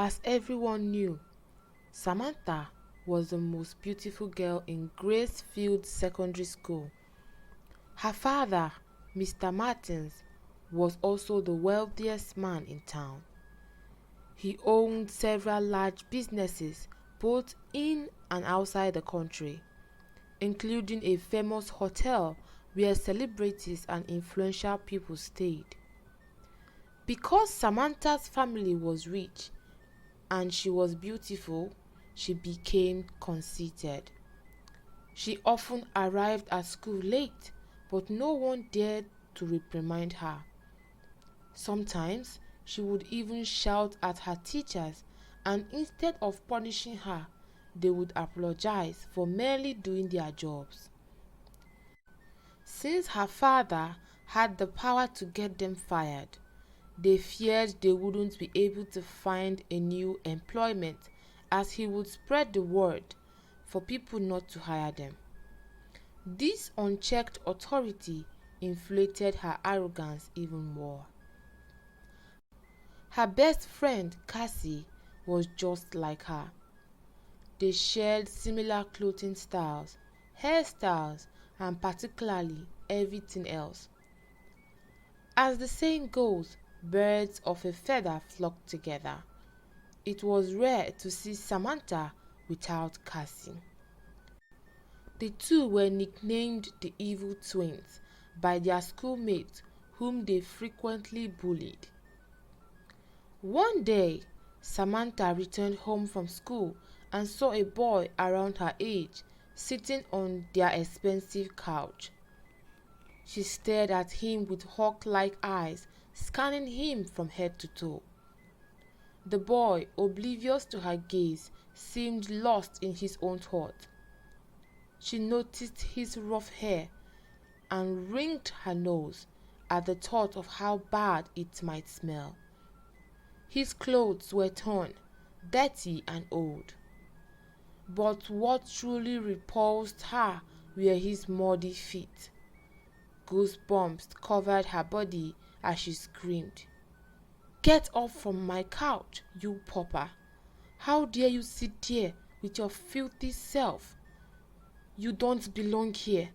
As everyone knew, Samantha was the most beautiful girl in Gracefield Secondary School. Her father, Mr. Martins, was also the wealthiest man in town. He owned several large businesses both in and outside the country, including a famous hotel where celebrities and influential people stayed. Because Samantha's family was rich and she was beautiful, she became conceited. She often arrived at school late, but no one dared to reprimand her. Sometimes she would even shout at her teachers, and instead of punishing her, they would apologize for merely doing their jobs. Since her father had the power to get them fired, they feared they wouldn't be able to find a new employment, as he would spread the word for people not to hire them. This unchecked authority inflated her arrogance even more. Her best friend, Cassie, was just like her. They shared similar clothing styles, hairstyles, and particularly everything else. As the saying goes, birds of a feather flock together. It was rare to see Samantha without Cassie. The two were nicknamed the Evil Twins by their schoolmates, whom they frequently bullied. One day, Samantha returned home from school and saw a boy around her age sitting on their expensive couch. She stared at him with hawk-like eyes, scanning him from head to toe. The boy, oblivious to her gaze, seemed lost in his own thought. She noticed his rough hair and wrinked her nose at the thought of how bad it might smell. His clothes were torn, dirty and old. But what truly repulsed her were his muddy feet. Goosebumps covered her body as she screamed, "Get up from my couch, you pauper! How dare you sit here with your filthy self? You don't belong here.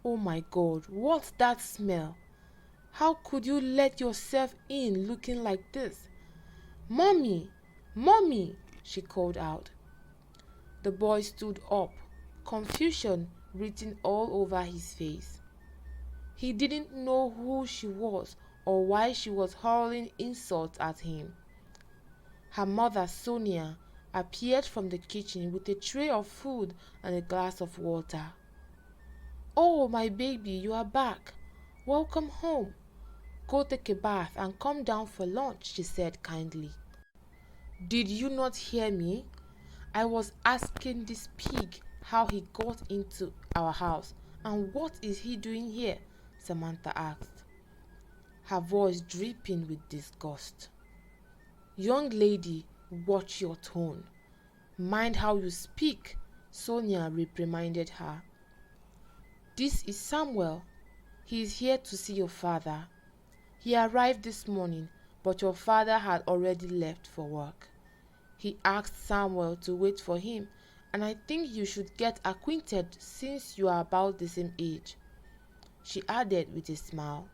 Oh my God, what's that smell? How could you let yourself in looking like this? Mommy! Mommy!" she called out. The boy stood up, confusion written all over his face. He didn't know who she was or why she was hurling insults at him. Her mother, Sonia, appeared from the kitchen with a tray of food and a glass of water. "Oh, my baby, you are back. Welcome home. Go take a bath and come down for lunch," she said kindly. "Did you not hear me? I was asking this pig how he got into our house, and what is he doing here?" Samantha asked, her voice dripping with disgust. "Young lady, watch your tone. Mind how you speak," Sonia reprimanded her. "This is Samuel. He is here to see your father. He arrived this morning, but your father had already left for work. He asked Samuel to wait for him, and I think you should get acquainted since you are about the same age," she added with a smile.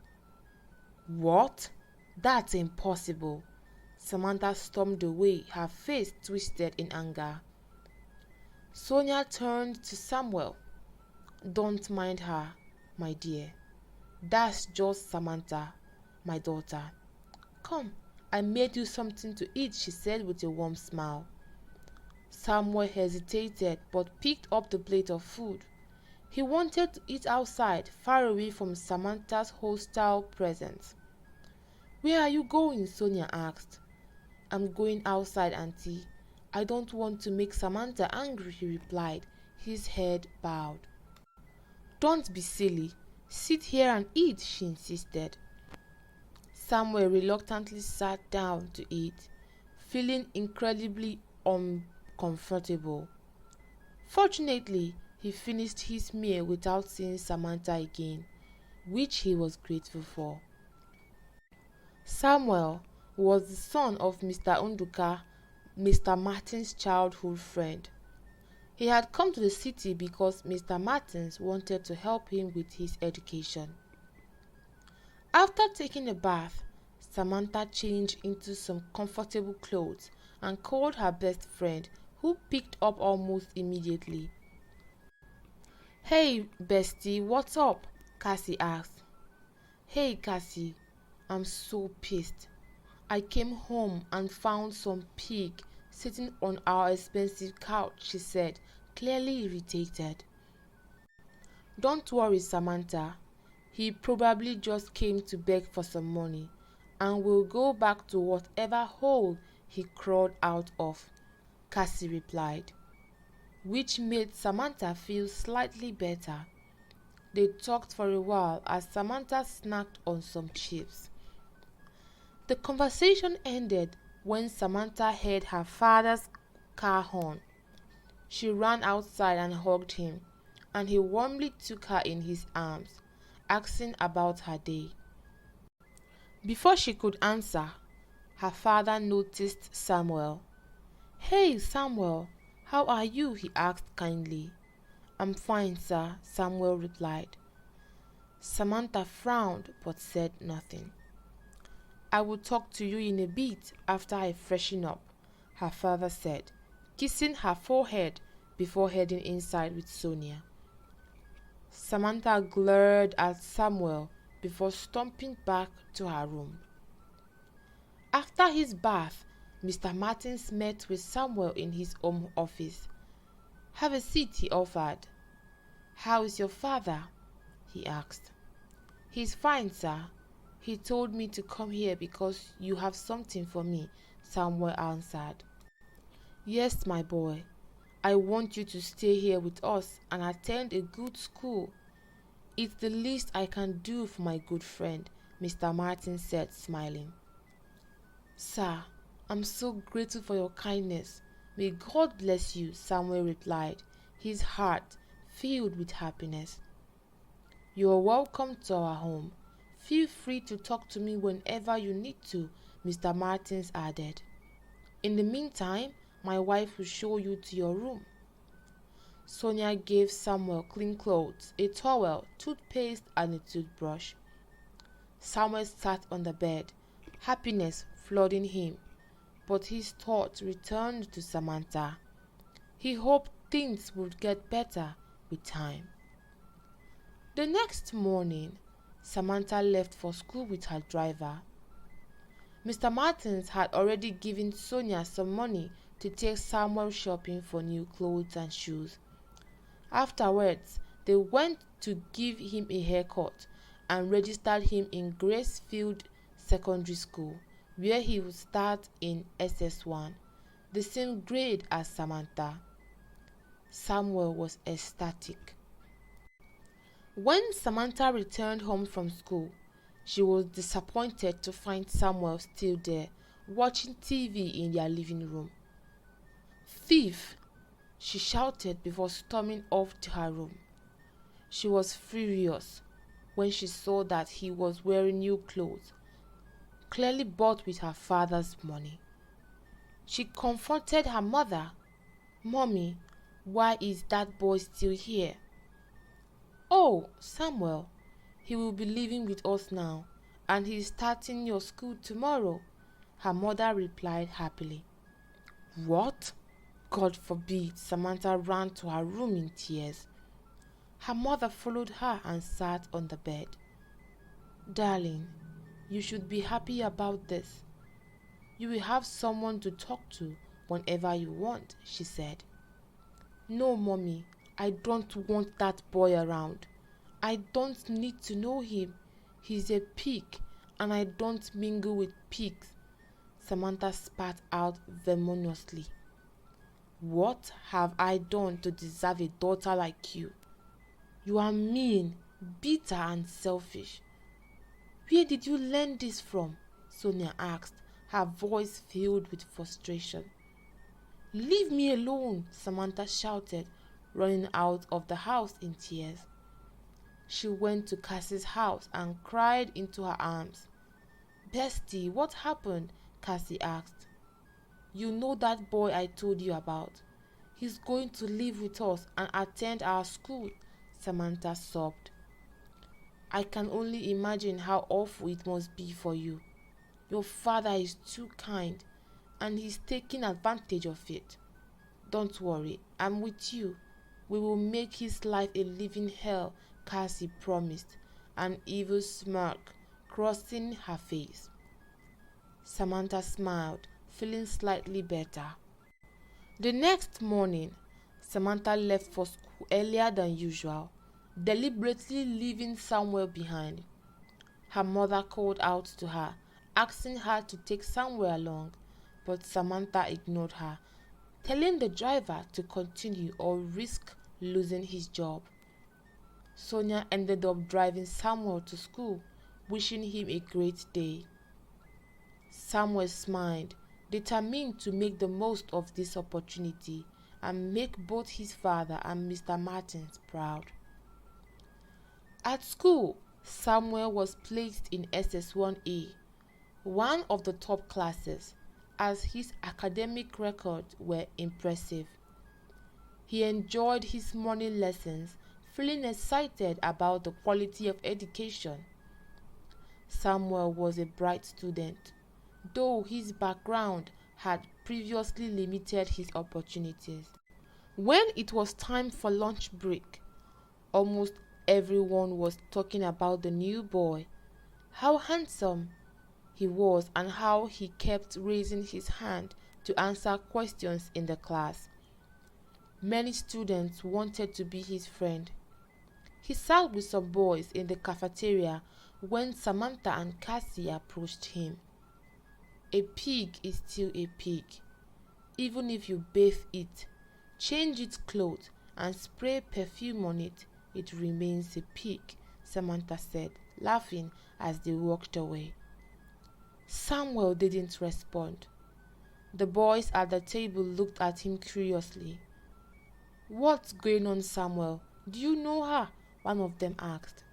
"What? That's impossible." Samantha stormed away, her face twisted in anger. Sonia turned to Samuel. "Don't mind her, my dear. That's just Samantha, my daughter. Come, I made you something to eat," she said with a warm smile. Samuel hesitated but picked up the plate of food. He wanted to eat outside, far away from Samantha's hostile presence. "Where are you going?" Sonia asked. "I'm going outside, Auntie. I don't want to make Samantha angry," he replied, his head bowed. "Don't be silly. Sit here and eat," she insisted. Samuel reluctantly sat down to eat, feeling incredibly uncomfortable. Fortunately, he finished his meal without seeing Samantha again, which he was grateful for. Samuel was the son of Mr. Unduka Mr. Martin's childhood friend. He had come to the city because Mr. Martins wanted to help him with his education. After taking a bath, Samantha changed into some comfortable clothes and called her best friend, who picked up almost immediately. "Hey, bestie, what's up?" Cassie asked. "Hey, Cassie, I'm so pissed. I came home and found some pig sitting on our expensive couch," she said, clearly irritated. "Don't worry, Samantha. He probably just came to beg for some money and will go back to whatever hole he crawled out of," Cassie replied, which made Samantha feel slightly better. They talked for a while as Samantha snacked on some chips. The conversation ended when Samantha heard her father's car horn. She ran outside and hugged him, and he warmly took her in his arms, asking about her day. Before she could answer, her father noticed Samuel. "Hey, Samuel, how are you?" he asked kindly. "I'm fine, sir," Samuel replied. Samantha frowned but said nothing. "I will talk to you in a bit after I freshen up," her father said, kissing her forehead before heading inside with Sonia. Samantha glared at Samuel before stomping back to her room. After his bath, Mr. Martins met with Samuel in his home office. "Have a seat," he offered. "How is your father?" he asked. "He's fine, sir. He told me to come here because you have something for me," Samuel answered. "Yes, my boy. I want you to stay here with us and attend a good school. It's the least I can do for my good friend," Mr. Martin said, smiling. "Sir, I'm so grateful for your kindness. May God bless you," Samuel replied, his heart filled with happiness. "You are welcome to our home. Feel free to talk to me whenever you need to," Mr. Martins added. "In the meantime, my wife will show you to your room." Sonia gave Samuel clean clothes, a towel, toothpaste, and a toothbrush. Samuel sat on the bed, happiness flooding him, but his thoughts returned to Samantha. He hoped things would get better with time. The next morning, Samantha left for school with her driver. Mr. Martins had already given Sonia some money to take Samuel shopping for new clothes and shoes. Afterwards, they went to give him a haircut and registered him in Gracefield Secondary School, where he would start in SS1, the same grade as Samantha. Samuel was ecstatic. When Samantha returned home from school, she was disappointed to find Samuel still there, watching TV in their living room. "Thief!" she shouted before storming off to her room. She was furious when she saw that he was wearing new clothes, clearly bought with her father's money. She confronted her mother. "Mommy, why is that boy still here?" "Oh, Samuel, he will be living with us now, and he is starting your school tomorrow," her mother replied happily. "What? God forbid!" Samantha ran to her room in tears. Her mother followed her and sat on the bed. "Darling, you should be happy about this. You will have someone to talk to whenever you want," she said. "No, Mommy, I don't want that boy around. I don't need to know him. He's a pig, and I don't mingle with pigs," Samantha spat out vehemently. "What have I done to deserve a daughter like you? You are mean, bitter, and selfish." "Where did you learn this from?" Sonia asked, her voice filled with frustration. "Leave me alone," Samantha shouted, running out of the house in tears. She went to Cassie's house and cried into her arms. "Bestie, what happened?" Cassie asked. You know that boy I told you about? He's going to live with us and attend our school, Samantha sobbed. I can only imagine how awful it must be for you. Your father is too kind and he's taking advantage of it. Don't worry, I'm with you. We will make his life a living hell, Cassie promised, an evil smirk crossing her face. Samantha smiled, feeling slightly better. The next morning, Samantha left for school earlier than usual, deliberately leaving Samuel behind. Her mother called out to her, asking her to take Samuel along, but Samantha ignored her, telling the driver to continue or risk losing his job. Sonia ended up driving Samuel to school, wishing him a great day. Samuel smiled, determined to make the most of this opportunity and make both his father and Mr. Martins proud. At school, Samuel was placed in SS1A, one of the top classes, as his academic records were impressive. He enjoyed his morning lessons, feeling excited about the quality of education. Samuel was a bright student, though his background had previously limited his opportunities. When it was time for lunch break, almost everyone was talking about the new boy, how handsome he was and how he kept raising his hand to answer questions in the class. Many students wanted to be his friend. He sat with some boys in the cafeteria when Samantha and Cassie approached him. A pig is still a pig. Even if you bathe it, change its clothes, and spray perfume on it, it remains a pig, Samantha said, laughing as they walked away. Samuel didn't respond. The boys at the table looked at him curiously. What's going on, Samuel? Do you know her? One of them asked.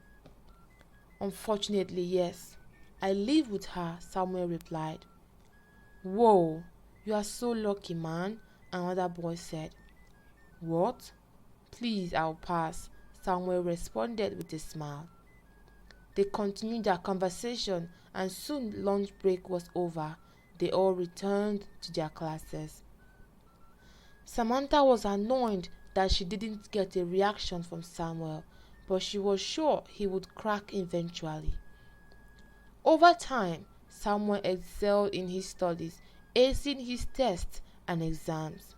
Unfortunately, yes. I live with her, Samuel replied. Whoa, you are so lucky, man, another boy said. What? Please, I'll pass, Samuel responded with a smile. They continued their conversation and soon lunch break was over. They all returned to their classes. Samantha was annoyed that she didn't get a reaction from Samuel, but she was sure he would crack eventually. Over time, Samuel excelled in his studies, acing his tests and exams.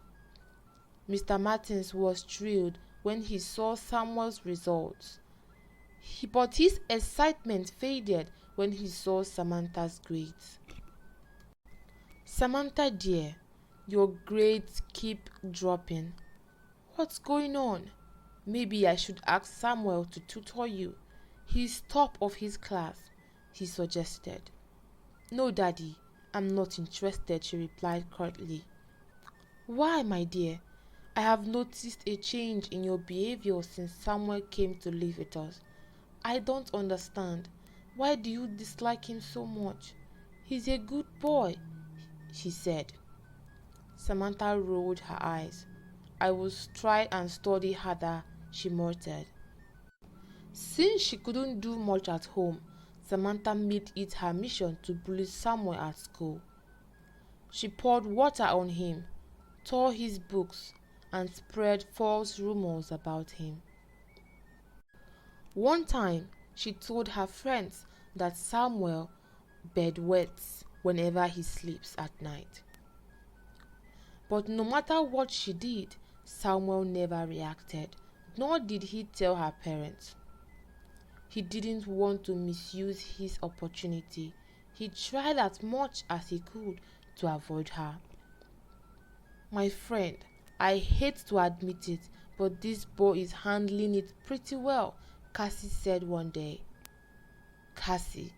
Mr. Martins was thrilled when he saw Samuel's results. But his excitement faded when he saw Samantha's grades. Samantha dear, your grades keep dropping. What's going on? Maybe I should ask Samuel to tutor you. He's top of his class, he suggested. No, Daddy, I'm not interested, she replied curtly. Why, my dear? I have noticed a change in your behavior since Samuel came to live with us. I don't understand. Why do you dislike him so much? He's a good boy, she said. Samantha rolled her eyes. I will try and study harder, she muttered. Since she couldn't do much at home, Samantha made it her mission to bully Samuel at school. She poured water on him, tore his books, and spread false rumors about him. One time, she told her friends that Samuel bedwets whenever he sleeps at night. But no matter what she did, Samuel never reacted, nor did he tell her parents. He didn't want to misuse his opportunity. He tried as much as he could to avoid her. My friend, I hate to admit it, but this boy is handling it pretty well, Cassie said one day. Cassie,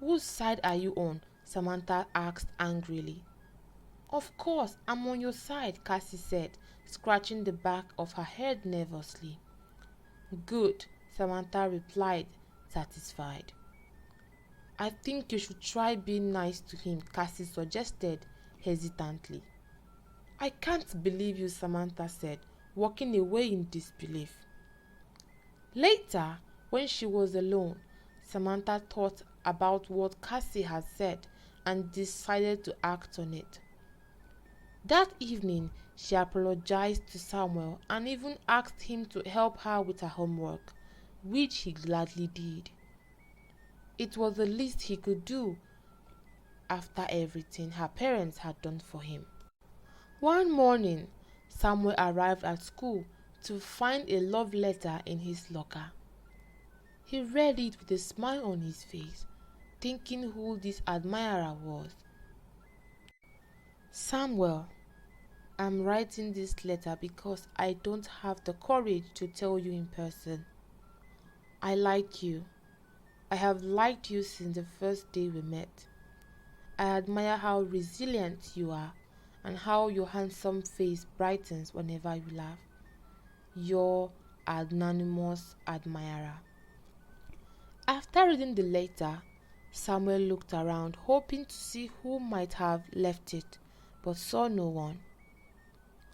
whose side are you on? Samantha asked angrily. Of course, I'm on your side, Cassie said, scratching the back of her head nervously. Good, Samantha replied, satisfied. I think you should try being nice to him, Cassie suggested hesitantly. "I can't believe you," Samantha said, walking away in disbelief. Later, when she was alone, Samantha thought about what Cassie had said and decided to act on it. That evening, she apologized to Samuel and even asked him to help her with her homework, which he gladly did. It was the least he could do after everything her parents had done for him. One morning, Samuel arrived at school to find a love letter in his locker. He read it with a smile on his face, thinking who this admirer was. "Samuel, I'm writing this letter because I don't have the courage to tell you in person. I like you. I have liked you since the first day we met. I admire how resilient you are and how your handsome face brightens whenever you laugh. Your anonymous admirer." After reading the letter, Samuel looked around, hoping to see who might have left it, but saw no one.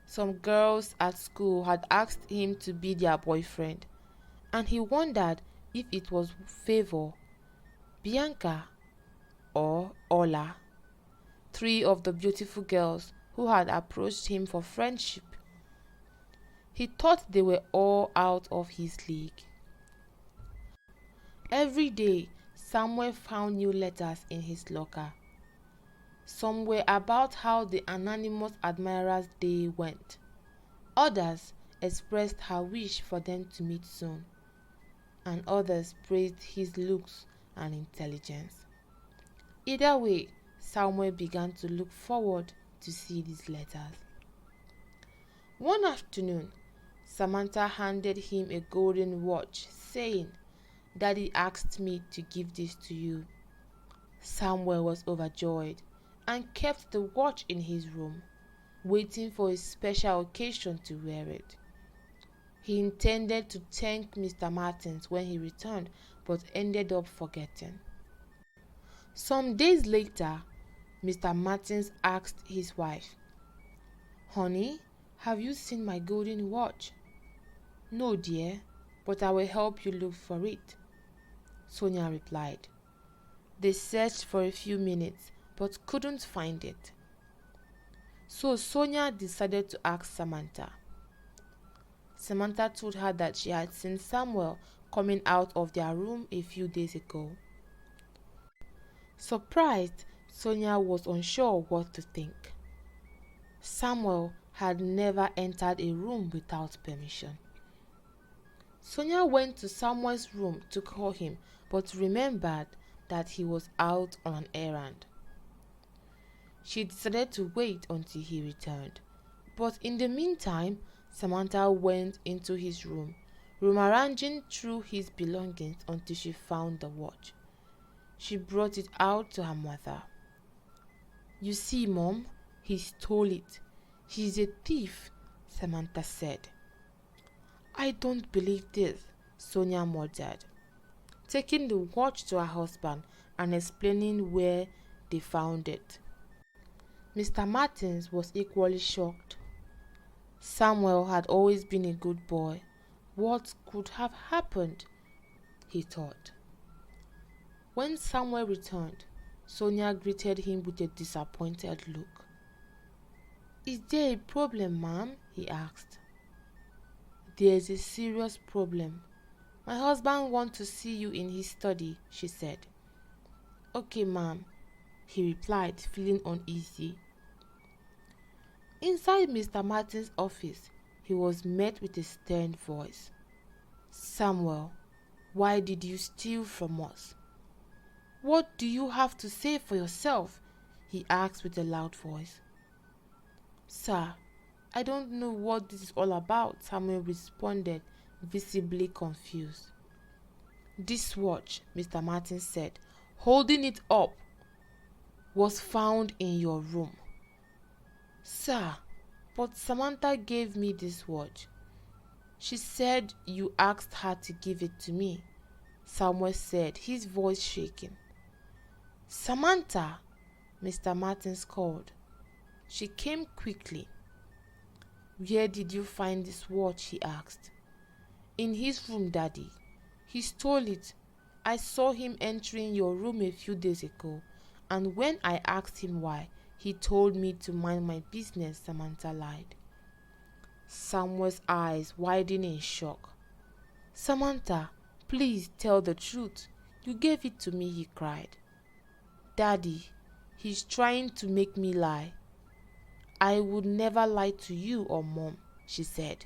Some girls at school had asked him to be their boyfriend, and he wondered if it was Favor, Bianca, or Ola, three of the beautiful girls who had approached him for friendship. He thought they were all out of his league. Every day, Samuel found new letters in his locker. Some were about how the anonymous admirer's day went. Others expressed her wish for them to meet soon, and others praised his looks and intelligence. Either way, Samuel began to look forward to see these letters. One afternoon, Samantha handed him a golden watch, saying, "Daddy asked me to give this to you." Samuel was overjoyed and kept the watch in his room, waiting for a special occasion to wear it. He intended to thank Mr. Martins when he returned, but ended up forgetting. Some days later, Mr. Martins asked his wife, "Honey, have you seen my golden watch?" "No, dear, but I will help you look for it," Sonia replied. They searched for a few minutes but couldn't find it. So Sonia decided to ask Samantha. Samantha told her that she had seen Samuel coming out of their room a few days ago. Surprised, Sonia was unsure what to think. Samuel had never entered a room without permission. Sonia went to Samuel's room to call him, but remembered that he was out on an errand. She decided to wait until he returned, but in the meantime, Samantha went into his room, rummaging through his belongings until she found the watch. She brought it out to her mother. "You see, Mom, he stole it. He's a thief," Samantha said. "I don't believe this," Sonia muttered, taking the watch to her husband and explaining where they found it. Mr. Martins was equally shocked. Samuel had always been a good boy. What could have happened? He thought. When Samuel returned, Sonia greeted him with a disappointed look. "Is there a problem, Ma'am?" he asked. "There's a serious problem. My husband wants to see you in his study," she said. "Okay, Ma'am," he replied, feeling uneasy. Inside Mr. Martin's office, he was met with a stern voice. "Samuel, why did you steal from us? What do you have to say for yourself?" he asked with a loud voice. "Sir, I don't know what this is all about," Samuel responded, visibly confused. "This watch," Mr. Martin said, holding it up, "was found in your room." "Sir, but Samantha gave me this watch. She said you asked her to give it to me," Samuel said, his voice shaking. "Samantha!" Mr. Martins called. She came quickly, "Where did you find this watch?" he asked. "In his room, Daddy. He stole it. I saw him entering your room a few days ago, and when I asked him why, he told me to mind my business," Samantha lied. Samuel's eyes widened in shock. "Samantha, please tell the truth. You gave it to me," he cried. "Daddy, he's trying to make me lie." "I would never lie to you or Mom," she said,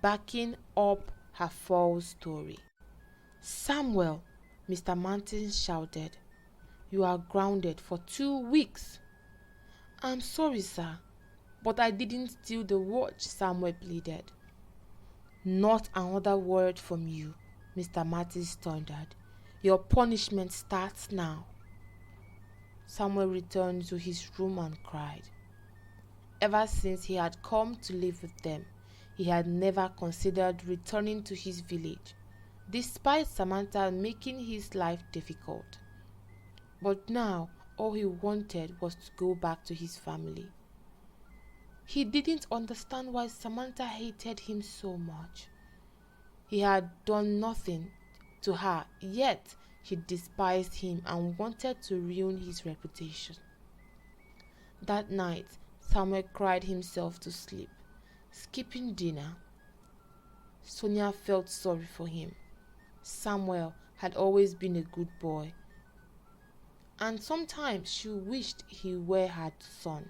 backing up her false story. "Samuel," Mr. Martins shouted, "you are grounded for 2 weeks." "I'm sorry, sir, but I didn't steal the watch," Samuel pleaded. "Not another word from you," Mr. Martins thundered. "Your punishment starts now." Samuel returned to his room and cried. Ever since he had come to live with them, he had never considered returning to his village, despite Samantha making his life difficult. But now all he wanted was to go back to his family. He didn't understand why Samantha hated him so much. He had done nothing to her, yet she despised him and wanted to ruin his reputation. That night, Samuel cried himself to sleep, skipping dinner. Sonia felt sorry for him. Samuel had always been a good boy, and sometimes she wished he were her son.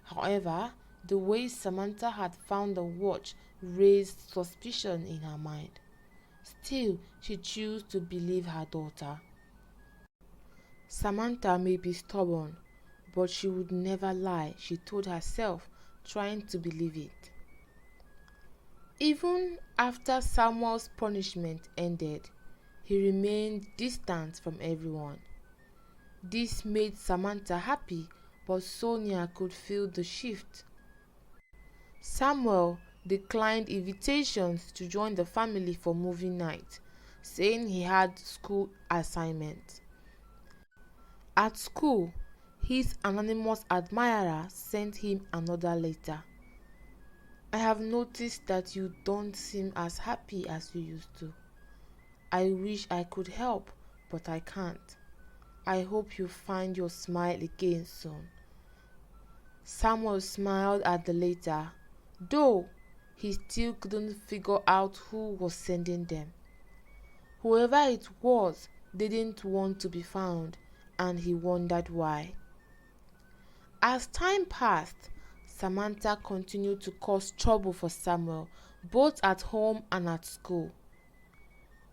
However, the way Samantha had found the watch raised suspicion in her mind. Still, she chose to believe her daughter. Samantha may be stubborn, but she would never lie, she told herself, trying to believe it. Even after Samuel's punishment ended, he remained distant from everyone. This made Samantha happy, but Sonia could feel the shift. Samuel declined invitations to join the family for movie night, saying he had school assignments. At school, his anonymous admirer sent him another letter. "I have noticed that you don't seem as happy as you used to. I wish I could help, but I can't. I hope you find your smile again soon." Samuel smiled at the letter, though he still couldn't figure out who was sending them. Whoever it was didn't want to be found, and he wondered why. As time passed, Samantha continued to cause trouble for Samuel, both at home and at school,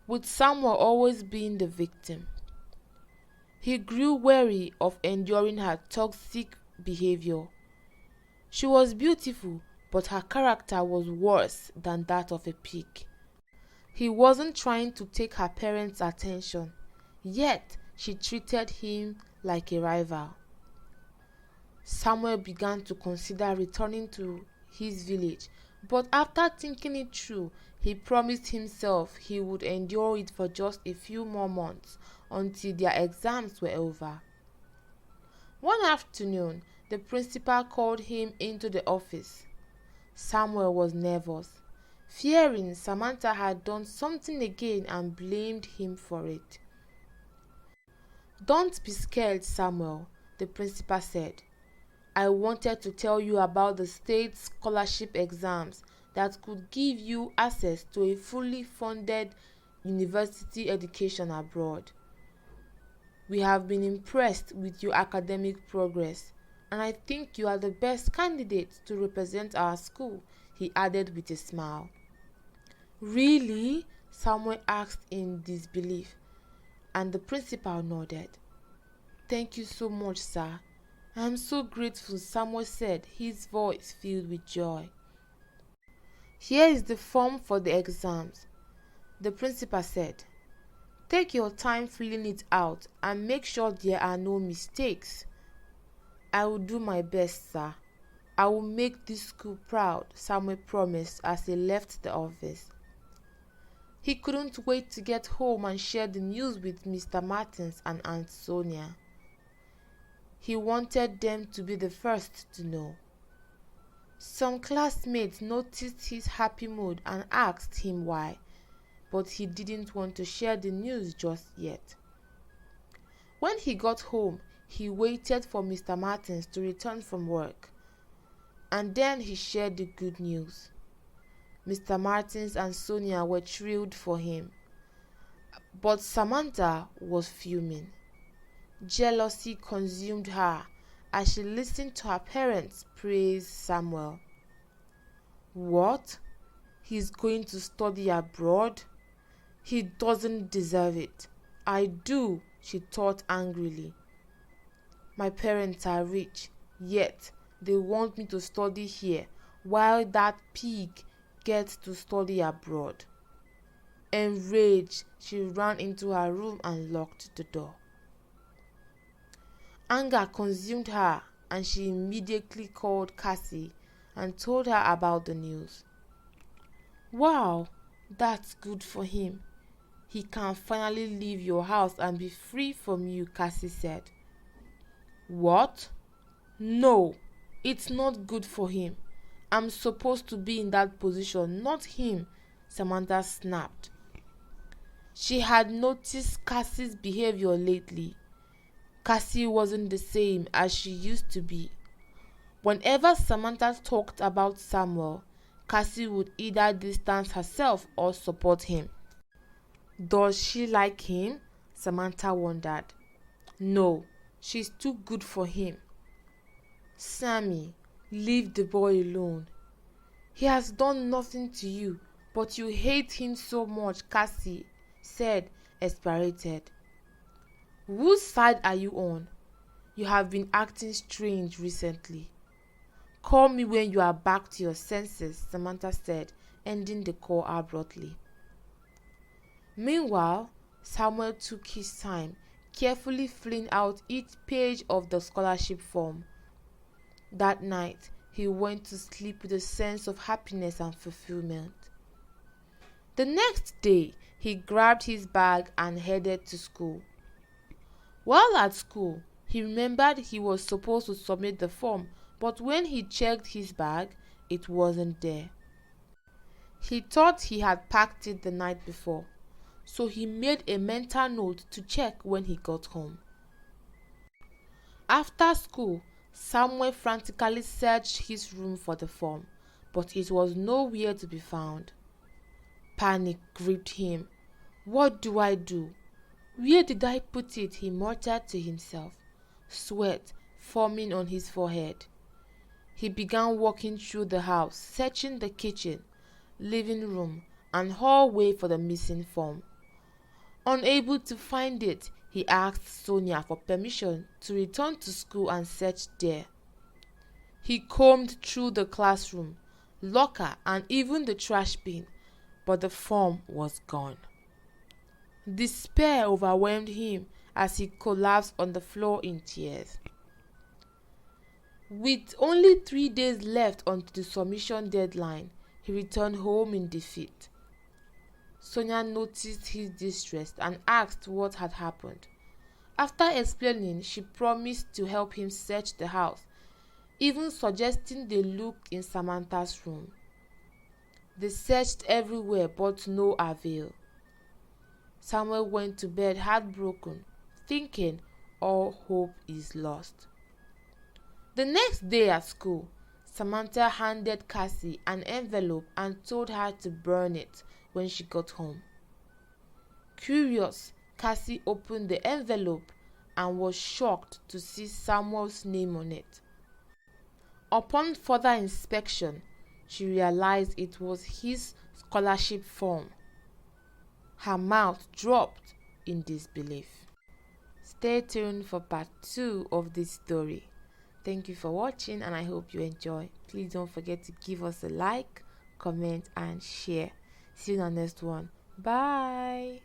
with Samuel always being the victim. He grew weary of enduring her toxic behavior. She was beautiful, but her character was worse than that of a pig. He wasn't trying to take her parents' attention, yet she treated him like a rival. Samuel began to consider returning to his village, but after thinking it through, he promised himself he would endure it for just a few more months until their exams were over. One afternoon, the principal called him into the office. Samuel was nervous, fearing Samantha had done something again and blamed him for it. "Don't be scared, Samuel," the principal said. "I wanted to tell you about the state scholarship exams that could give you access to a fully funded university education abroad. We have been impressed with your academic progress, and I think you are the best candidate to represent our school," he added with a smile. "Really?" Samuel asked in disbelief, and the principal nodded. "Thank you so much, sir. I am so grateful," Samuel said, his voice filled with joy. "Here is the form for the exams," the principal said. "Take your time filling it out and make sure there are no mistakes." "I will do my best, sir. I will make this school proud," Samuel promised as he left the office. He couldn't wait to get home and share the news with Mr. Martins and Aunt Sonia. He wanted them to be the first to know. Some classmates noticed his happy mood and asked him why, but he didn't want to share the news just yet. When he got home, he waited for Mr. Martins to return from work, and then he shared the good news. Mr. Martins and Sonia were thrilled for him, but Samantha was fuming. Jealousy consumed her as she listened to her parents praise Samuel. What? He's going to study abroad? He doesn't deserve it. I do, she thought angrily. My parents are rich, yet they want me to study here, while that pig gets to study abroad. Enraged, she ran into her room and locked the door. Anger consumed her, and she immediately called Cassie and told her about the news. Wow, that's good for him. He can finally leave your house and be free from you, Cassie said. What? No, it's not good for him. I'm supposed to be in that position, not him, Samantha snapped. She had noticed Cassie's behavior lately. Cassie wasn't the same as she used to be. Whenever Samantha talked about Samuel, Cassie would either distance herself or support him. Does she like him? Samantha wondered. No, she's too good for him. Sammy, leave the boy alone. He has done nothing to you, but you hate him so much, Cassie said, exasperated. Whose side are you on? You have been acting strange recently. Call me when you are back to your senses, Samantha said, ending the call abruptly. Meanwhile, Samuel took his time, carefully filling out each page of the scholarship form. That night, he went to sleep with a sense of happiness and fulfillment. The next day, he grabbed his bag and headed to school. While at school, he remembered he was supposed to submit the form, but when he checked his bag, it wasn't there. He thought he had packed it the night before, so he made a mental note to check when he got home. After school, Samuel frantically searched his room for the form, but it was nowhere to be found. Panic gripped him. What do I do? Where did I put it? He muttered to himself, sweat forming on his forehead. He began walking through the house, searching the kitchen, living room, and hallway for the missing form. Unable to find it, he asked Sonia for permission to return to school and search there. He combed through the classroom, locker, and even the trash bin, but the form was gone. Despair overwhelmed him as he collapsed on the floor in tears. With only 3 days left until the submission deadline, he returned home in defeat. Sonia noticed his distress and asked what had happened. After explaining, she promised to help him search the house, even suggesting they look in Samantha's room. They searched everywhere, but to no avail. Samuel went to bed heartbroken, thinking all hope is lost. The next day at school, Samantha handed Cassie an envelope and told her to burn it when she got home. Curious, Cassie opened the envelope and was shocked to see Samuel's name on it. Upon further inspection, she realized it was his scholarship form. Her mouth dropped in disbelief. Stay tuned for part 2 of this story. Thank you for watching and I hope you enjoy. Please don't forget to give us a like, comment and share. See you in the next one. Bye.